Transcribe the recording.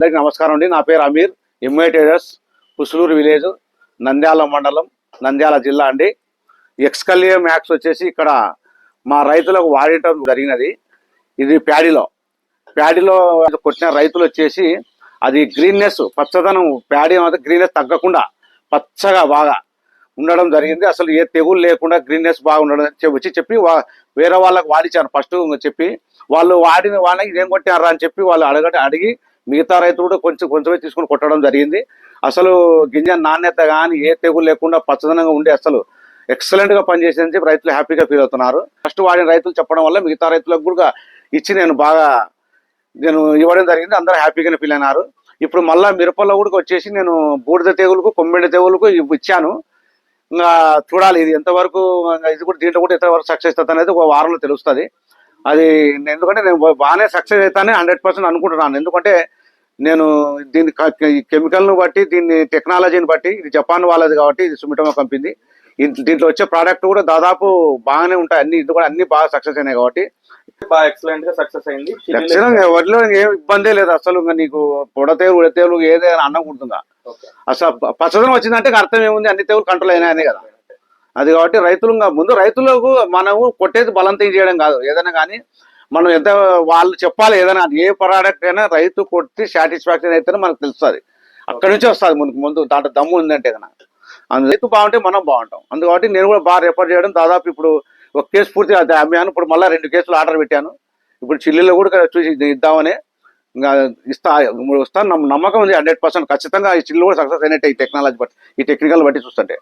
అందరికీ నమస్కారం అండి. నా పేరు Amir. MI traders, Pusuluru village, Nandyal మండలం, నంద్యాల జిల్లా అండి. ఎక్స్కలియో మ్యాక్స్ వచ్చేసి ఇక్కడ మా రైతులకు వాడటం జరిగినది. ఇది ప్యాడీలో కొట్టిన రైతులు వచ్చేసి అది గ్రీన్నెస్, పచ్చదనం, ప్యాడీ గ్రీన్నెస్ తగ్గకుండా పచ్చగా బాగా ఉండడం జరిగింది. అసలు ఏ తెగులు లేకుండా గ్రీన్నెస్ బాగా ఉండడం వచ్చి చెప్పి వేరే వాళ్ళకి వాడిచ్చాను. ఫస్ట్ చెప్పి వాళ్ళు వాడిన వాళ్ళకి ఇదేం కొట్టారా అని చెప్పి వాళ్ళు అడిగి మిగతా రైతులు కూడా కొంచెమే తీసుకుని కొట్టడం జరిగింది. అసలు గింజ నాణ్యత కానీ ఏ తెగులు లేకుండా పచ్చదనంగా ఉండి అసలు ఎక్సలెంట్ గా పనిచేసిందని చెప్పి రైతులు హ్యాపీగా ఫీల్ అవుతున్నారు. ఫస్ట్ వాడిన రైతులు చెప్పడం వల్ల మిగతా రైతులకు కూడా ఇచ్చి నేను ఇవ్వడం జరిగింది. అందరూ హ్యాపీగానే ఫీల్ అయినారు. ఇప్పుడు మళ్ళా మిరపల్లో కూడా వచ్చేసి నేను బూడిద తెగులకు, కొమ్మిడి తెగులకు ఇచ్చాను. ఇంకా చూడాలి ఇది ఎంతవరకు, ఇది కూడా దీంట్లో కూడా ఎంతవరకు సక్సెస్ అవుతుంది అనేది ఒక వారంలో తెలుస్తుంది. అది ఎందుకంటే నేను బాగానే సక్సెస్ అవుతానే 100% అనుకుంటున్నాను. ఎందుకంటే నేను దీన్ని కెమికల్ను బట్టి, దీన్ని టెక్నాలజీని బట్టి, ఇది జపాన్ వాళ్ళది కాబట్టి ఇది సుమిటోమో కంపెనీ. దీంట్లో వచ్చే ప్రోడక్ట్ కూడా దాదాపు బాగానే ఉంటాయి. అన్ని బాగా సక్సెస్ అయినాయి కాబట్టి బాగా ఎక్సలెంట్ గా సక్సెస్ అయింది. ఎవరిలో ఏం ఇబ్బందే లేదు. అసలు నీకు పొడతేవులు, ఉడతేవులు ఏదైనా అన్నం ఉంటుందా? అసలు పచ్చదనం వచ్చిందంటే అర్థం ఏముంది, అన్ని తెగులు కంట్రోల్ అయినాయనే కదా. అది కాబట్టి ముందు రైతులకు మనము కొట్టేది బలంతం చేయడం కాదు. ఏదైనా కానీ మనం ఎంత వాళ్ళు చెప్పాలి. ఏదైనా ఏ ప్రోడక్ట్ అయినా రైతు కొట్టి సాటిస్ఫాక్షన్ అయితేనే మనకు తెలుస్తుంది. అక్కడి నుంచి వస్తుంది ముందు దాంట్లో దమ్ము ఉందంటే కనుక. రైతు బాగుంటే మనం బాగుంటాం. అందుకని నేను కూడా బాగా రెఫర్ చేయడం. దాదాపు ఇప్పుడు ఒక కేసు పూర్తి అమ్మాను. ఇప్పుడు మళ్ళీ 2 కేసులు ఆర్డర్ పెట్టాను. ఇప్పుడు చిల్లీలో కూడా చూసి ఇద్దామని ఇంకా వస్తాను. నమ్మకం ఉంది 100%. ఖచ్చితంగా ఈ చిల్లు కూడా సక్సెస్ అయినట్టే ఈ టెక్నాలజీ బట్టి, ఈ టెక్నికల్ బట్టి చూస్తుంటే.